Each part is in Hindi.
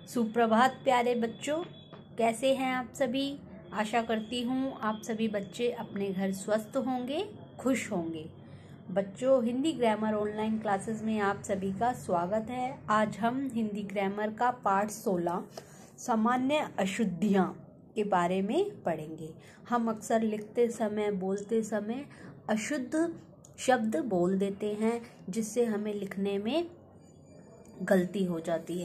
सुप्रभात प्यारे बच्चों, कैसे हैं आप सभी। आशा करती हूँ आप सभी बच्चे अपने घर स्वस्थ होंगे, खुश होंगे। बच्चों, हिंदी ग्रामर ऑनलाइन क्लासेस में आप सभी का स्वागत है। आज हम हिंदी ग्रामर का पाठ 16 सामान्य अशुद्धियाँ के बारे में पढ़ेंगे। हम अक्सर लिखते समय, बोलते समय अशुद्ध शब्द बोल देते हैं, जिससे हमें लिखने में गलती हो जाती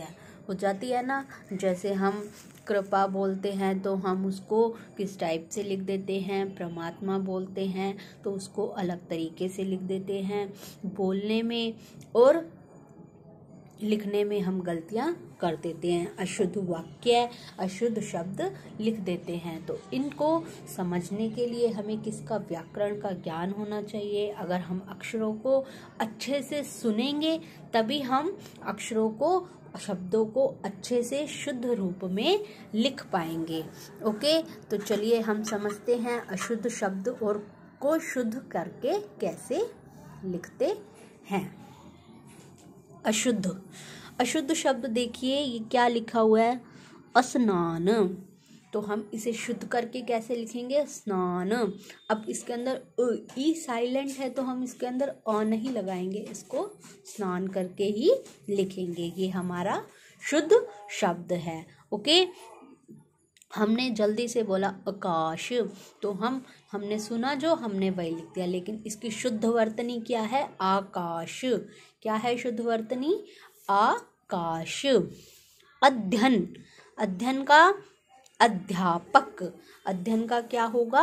है ना। जैसे हम कृपा बोलते हैं तो हम उसको किस टाइप से लिख देते हैं, परमात्मा बोलते हैं तो उसको अलग तरीके से लिख देते हैं। बोलने में और लिखने में हम गलतियां कर देते हैं, अशुद्ध वाक्य, अशुद्ध शब्द लिख देते हैं। तो इनको समझने के लिए हमें किसका व्याकरण का ज्ञान होना चाहिए। अगर हम अक्षरों को अच्छे से सुनेंगे तभी हम अक्षरों को, शब्दों को अच्छे से शुद्ध रूप में लिख पाएंगे। ओके, तो चलिए हम समझते हैं अशुद्ध शब्द और को शुद्ध करके कैसे लिखते हैं। अशुद्ध शब्द देखिए, ये क्या लिखा हुआ है, स्नान। तो हम इसे शुद्ध करके कैसे लिखेंगे, स्नान। अब इसके अंदर ई साइलेंट है तो हम इसके अंदर अ नहीं लगाएंगे, इसको स्नान करके ही लिखेंगे। ये हमारा शुद्ध शब्द है। ओके, हमने जल्दी से बोला आकाश, तो हमने सुना जो, हमने वही लिख दिया, लेकिन इसकी शुद्ध वर्तनी क्या है, आकाश। क्या है शुद्ध वर्तनी, आकाश। अध्ययन का अध्यापक, अध्ययन का क्या होगा,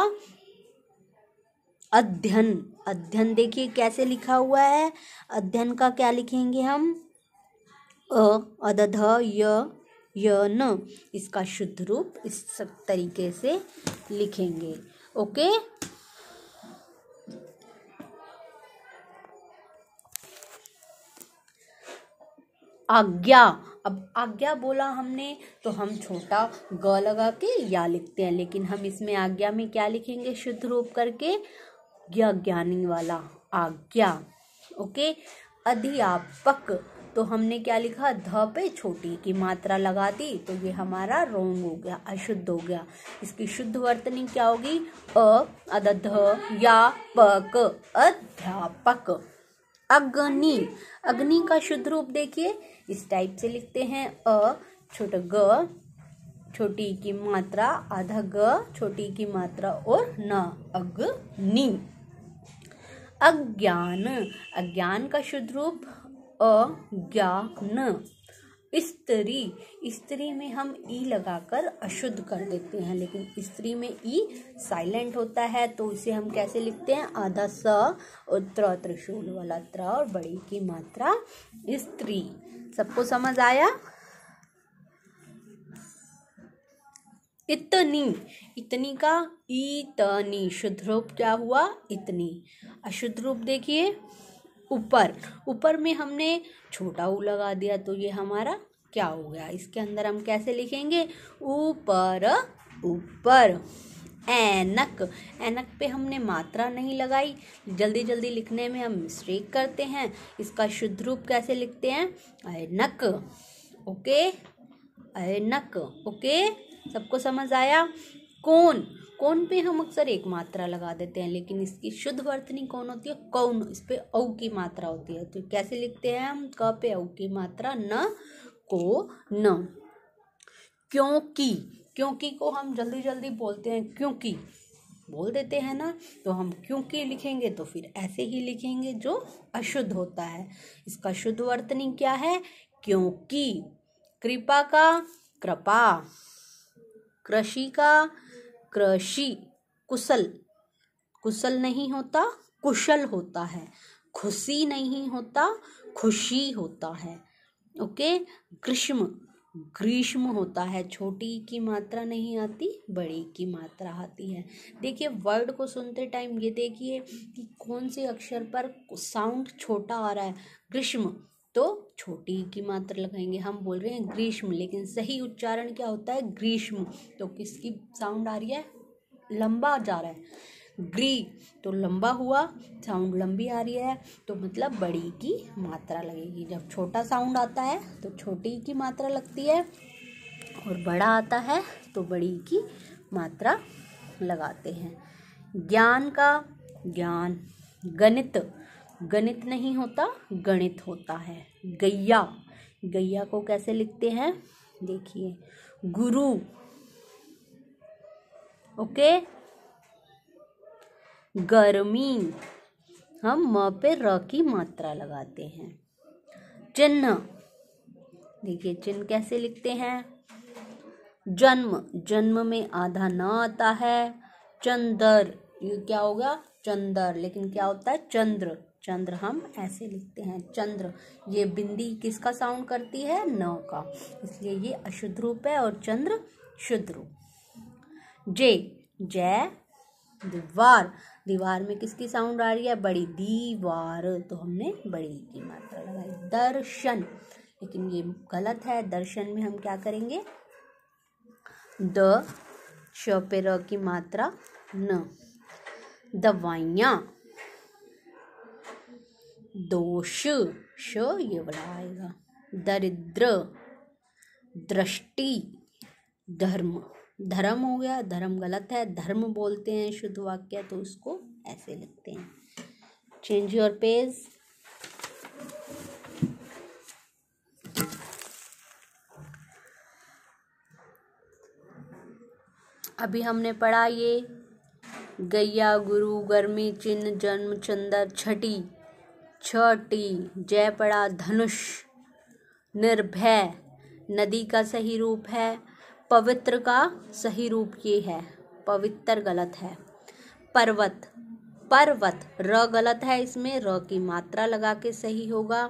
अध्ययन देखिए कैसे लिखा हुआ है। अध्ययन का क्या लिखेंगे हम, न, इसका शुद्ध रूप इस सब तरीके से लिखेंगे। ओके, आज्ञा। अब आज्ञा बोला हमने तो हम छोटा ग लगा के या लिखते हैं, लेकिन हम इसमें आज्ञा में क्या लिखेंगे, शुद्ध रूप करके ज्ञानी वाला आज्ञा। ओके, अध्यापक, तो हमने क्या लिखा, ध पे छोटी की मात्रा लगा दी तो ये हमारा रॉन्ग हो गया, अशुद्ध हो गया। इसकी शुद्ध वर्तनी क्या होगी, अध या पक, अध्यापक। अग्नि का शुद्ध रूप देखिए, इस टाइप से लिखते हैं, छोटा ग, छोटी की मात्रा, आधा ग, छोटी की मात्रा और न, अग्नि। अज्ञान का शुद्ध रूप अज्ञान। स्त्री में हम ई लगाकर अशुद्ध कर देते हैं, लेकिन स्त्री में ई साइलेंट होता है तो इसे हम कैसे लिखते हैं, आधा स और त्रिशूल वाला त्र और बड़ी की मात्रा स्त्री। सबको समझ आया। इतनी का इतनी, शुद्ध रूप क्या हुआ, इतनी। अशुद्ध रूप देखिए, ऊपर में हमने छोटा ऊ लगा दिया तो ये हमारा क्या हो गया, इसके अंदर हम कैसे लिखेंगे, ऊपर। ऐनक पे हमने मात्रा नहीं लगाई, जल्दी लिखने में हम मिस्टेक करते हैं। इसका शुद्ध रूप कैसे लिखते हैं, ऐनक। ओके, ऐनक। ओके, सबको समझ आया। कौन पे हम अक्सर एक मात्रा लगा देते हैं, लेकिन इसकी शुद्ध वर्तनी कौन होती है, कौन। इस पे औ की मात्रा होती है, तो कैसे लिखते हैं हम, क पे औ की मात्रा, न को न। क्योंकि को हम जल्दी बोलते हैं, क्योंकि बोल देते हैं ना, तो हम क्योंकि लिखेंगे तो फिर ऐसे ही लिखेंगे जो अशुद्ध होता है। इसका शुद्ध वर्तनी क्या है, क्योंकि। कृपा का कृपा, कृषि का कृषि, कुशल नहीं होता, कुशल होता है। खुशी नहीं होता, खुशी होता है। ओके, ग्रीष्म होता है, छोटी की मात्रा नहीं आती, बड़ी की मात्रा आती है। देखिए वर्ड को सुनते टाइम ये देखिए कि कौन से अक्षर पर साउंड छोटा आ रहा है, ग्रीष्म तो छोटी की मात्रा लगाएंगे, हम बोल रहे हैं ग्रीष्म, लेकिन सही उच्चारण क्या होता है, ग्रीष्म। तो किसकी साउंड आ रही है, लंबा जा रहा है, तो लंबा हुआ, साउंड लंबी आ रही है, तो मतलब बड़ी की मात्रा लगेगी। जब छोटा साउंड आता है तो छोटी की मात्रा लगती है, और बड़ा आता है तो बड़ी की मात्रा लगाते हैं। ज्ञान का ज्ञान, गणित, गणित नहीं होता गणित होता है। गैया, गैया को कैसे लिखते हैं देखिए, गुरु। ओके। गर्मी, हम म पे र की मात्रा लगाते हैं। चिन्ह, देखिए चिन्ह कैसे लिखते हैं। जन्म, जन्म में आधा न आता है। चंदर, ये क्या होगा चंदर, लेकिन क्या होता है चंद्र, चंद्र हम ऐसे लिखते हैं चंद्र। ये बिंदी किसका साउंड करती है न का, इसलिए ये अशुद्ध रूप है और चंद्र शुद्ध रूप। जे, जय, दीवार, दीवार में किसकी साउंड आ रही है बड़ी, दीवार, तो हमने बड़ी की मात्रा लगाई। दर्शन, लेकिन ये गलत है, दर्शन में हम क्या करेंगे द, श पे र की मात्रा न। दवाइयाँ, दोष, श ये वाला आएगा। दरिद्र, दृष्टि, धर्म, धर्म हो गया, धर्म गलत है, धर्म बोलते हैं शुद्ध वाक्य, तो उसको ऐसे लिखते हैं। Change your page. अभी हमने पढ़ा ये गैया, गुरु, गर्मी, चिन्ह, जन्म, चंदर, छठी, छठी, जय पड़ा, धनुष, निर्भय, नदी का सही रूप है। पवित्र का सही रूप ये है, पवित्र गलत है। पर्वत, पर्वत, र गलत है, इसमें र की मात्रा लगा के सही होगा।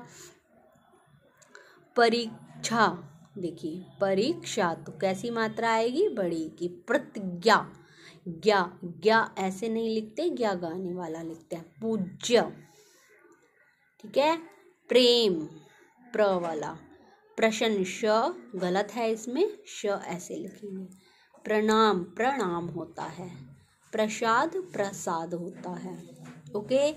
परीक्षा, देखिए परीक्षा तो कैसी मात्रा आएगी बड़ी की। प्रतिज्ञा, ज्ञा, ज्ञा ऐसे नहीं लिखते, ज्ञा गाने वाला लिखते हैं। पूज्य, ठीक है। प्रेम, प्र वाला। प्रश्न, श गलत है, इसमें श ऐसे लिखेंगे। प्रणाम, प्रणाम होता है। प्रसाद, प्रसाद होता है। ओके,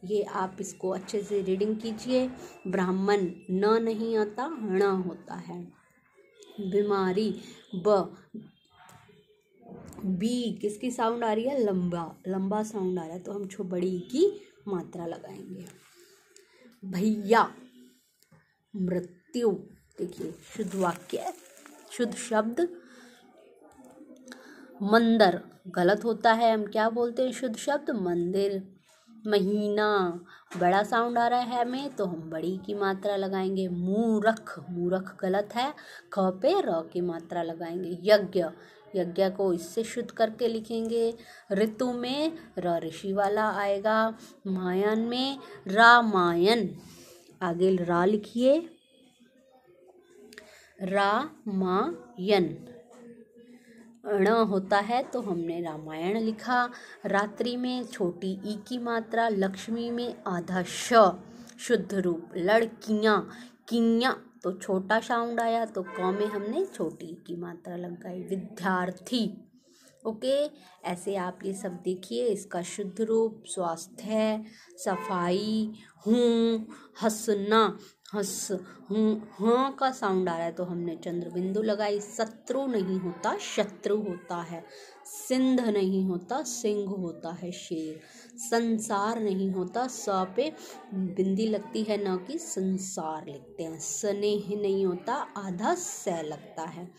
ये आप इसको अच्छे से रीडिंग कीजिए। ब्राह्मण, न नहीं आता, ण होता है। बीमारी, ब, बी किसकी साउंड आ रही है लंबा, लंबा साउंड आ रहा है, तो हम बड़ी की मात्रा लगाएंगे। भैया, मृत्यु, देखिए शुद्ध वाक्य, शुद्ध शब्द। मंदिर गलत होता है, हम क्या बोलते हैं शुद्ध शब्द मंदिर। महीना, बड़ा साउंड आ रहा है हमें, तो हम बड़ी की मात्रा लगाएंगे। मूर्ख, मूर्ख गलत है, ख पे र की मात्रा लगाएंगे। यज्ञ, यज्ञ को इससे शुद्ध करके लिखेंगे। ऋतु में र ऋषि वाला आएगा। मायन में रामायण, आगे रा लिखिए, रामायण। ण होता है तो हमने रामायण लिखा। रात्रि में छोटी ई की मात्रा। लक्ष्मी में आधा श शुद्ध रूप। लड़कियां, कियां तो छोटा साउंड आया, तो क में हमने छोटी ई की मात्रा लगाई। विद्यार्थी, ओके, ऐसे आप ये सब देखिए। इसका शुद्ध रूप स्वास्थ्य, सफाई, हूँ, हंसना, हंस, हूँ, हाँ का साउंड आ रहा है तो हमने चंद्र बिंदु लगाई। शत्रु नहीं होता शत्रु होता है। सिंध नहीं होता सिंह होता है शेर। संसार नहीं होता, स पे बिंदी लगती है न कि संसार लिखते हैं। स्नेह नहीं होता, आधा स लगता है।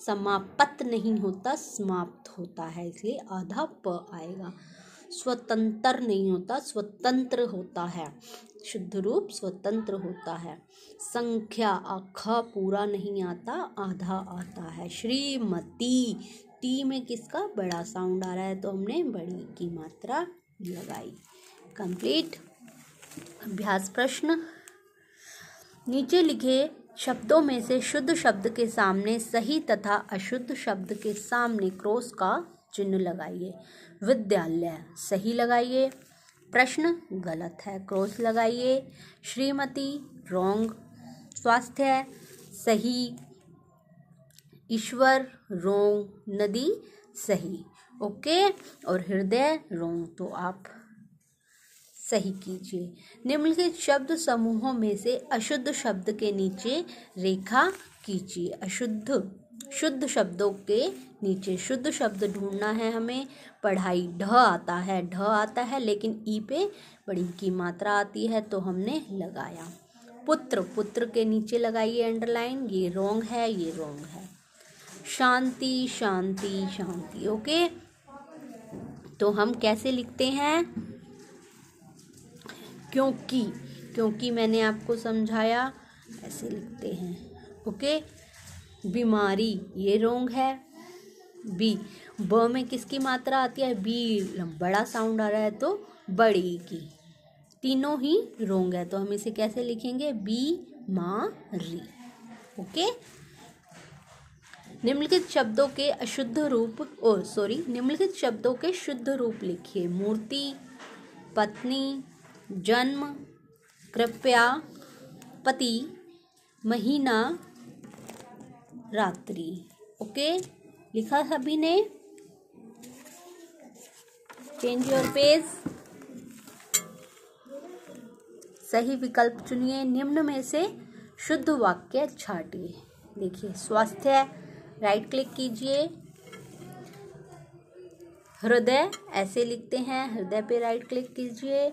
समाप्त नहीं होता, समाप्त होता है, इसलिए आधा प आएगा। स्वतंत्र नहीं होता, स्वतंत्र होता है, शुद्ध रूप स्वतंत्र होता है। संख्या, ख पूरा नहीं आता, आधा आता है। श्रीमती, टी में किसका बड़ा साउंड आ रहा है तो हमने बड़ी की मात्रा लगाई। कंप्लीट। अभ्यास प्रश्न, नीचे लिखे शब्दों में से शुद्ध शब्द के सामने सही तथा अशुद्ध शब्द के सामने क्रॉस का चिन्ह लगाइए। विद्यालय सही लगाइए, प्रश्न गलत है, क्रॉस लगाइए। श्रीमती रॉन्ग, स्वास्थ्य सही, ईश्वर रॉन्ग, नदी सही। ओके, और हृदय रॉन्ग, तो आप सही कीजिए। निम्नलिखित शब्द समूहों में से अशुद्ध शब्द के नीचे रेखा कीजिए। अशुद्ध शुद्ध शब्दों के नीचे शुद्ध शब्द ढूंढना है हमें। पढ़ाई ढ आता है लेकिन ई पे बड़ी की मात्रा आती है तो हमने लगाया। पुत्र, पुत्र के नीचे लगाइए अंडरलाइन, ये रॉन्ग है, ये रॉन्ग है। शांति, शांति, शांति, ओके। तो हम कैसे लिखते हैं? क्योंकि, क्योंकि मैंने आपको समझाया ऐसे लिखते हैं, ओके। बीमारी, ये रॉन्ग है। बी, ब में किसकी मात्रा आती है? बी बड़ा साउंड आ रहा है तो बड़ी की। तीनों ही रॉन्ग है तो हम इसे कैसे लिखेंगे? बीमारी, ओके। निम्नलिखित शब्दों के अशुद्ध रूप निम्नलिखित शब्दों के शुद्ध रूप लिखिए। मूर्ति, पत्नी, जन्म, कृपया, पति, महीना, रात्रि, ओके। लिखा सभी ने? Change your page. सही विकल्प चुनिए। निम्न में से शुद्ध वाक्य छाटिए। देखिए, स्वास्थ्य, राइट क्लिक कीजिए। हृदय, ऐसे लिखते हैं, हृदय पे राइट क्लिक कीजिए।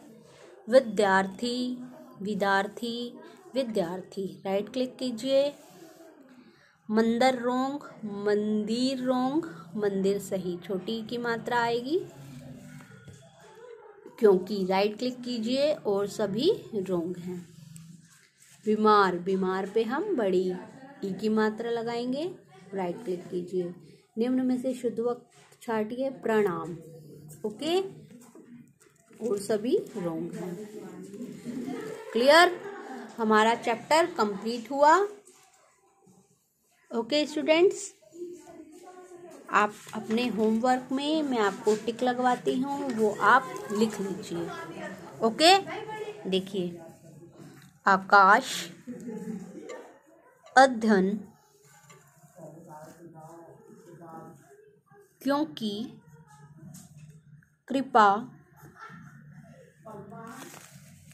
विद्यार्थी, विद्यार्थी, विद्यार्थी, राइट क्लिक कीजिए। मंदिर रोंग, मंदिर रोंग, मंदिर सही, छोटी की मात्रा आएगी क्योंकि, राइट क्लिक कीजिए और सभी रोंग हैं। बीमार, बीमार पे हम बड़ी ई की मात्रा लगाएंगे, राइट क्लिक कीजिए। निम्न में से शुद्ध वाक्य छाटिए। प्रणाम, ओके, और सभी रोंग हैं। क्लियर? हमारा चैप्टर कंप्लीट हुआ। ओके स्टूडेंट्स, आप अपने होमवर्क में मैं आपको टिक लगवाती हूँ, वो आप लिख लीजिए, ओके। देखिए, आकाश, अध्ययन, क्योंकि, कृपा,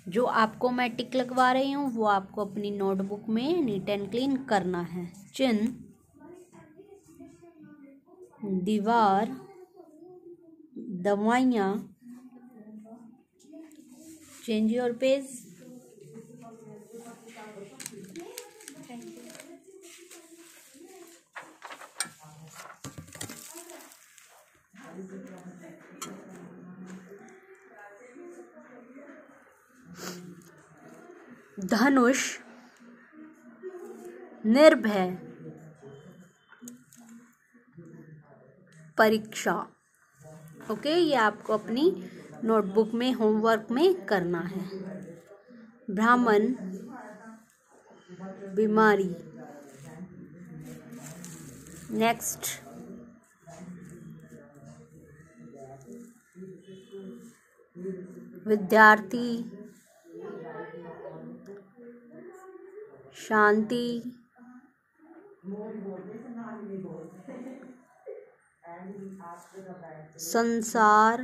जो आपको मैं टिक लगवा रही हूँ वो आपको अपनी नोटबुक में नीट एंड क्लीन करना है। चिन्ह, दीवार, दवाइयाँ, चेंज योर पेज। धनुष, निर्भय, परीक्षा, ओके। ये आपको अपनी नोटबुक में होमवर्क में करना है। ब्राह्मण, बीमारी। नेक्स्ट, विद्यार्थी, शांति, संसार,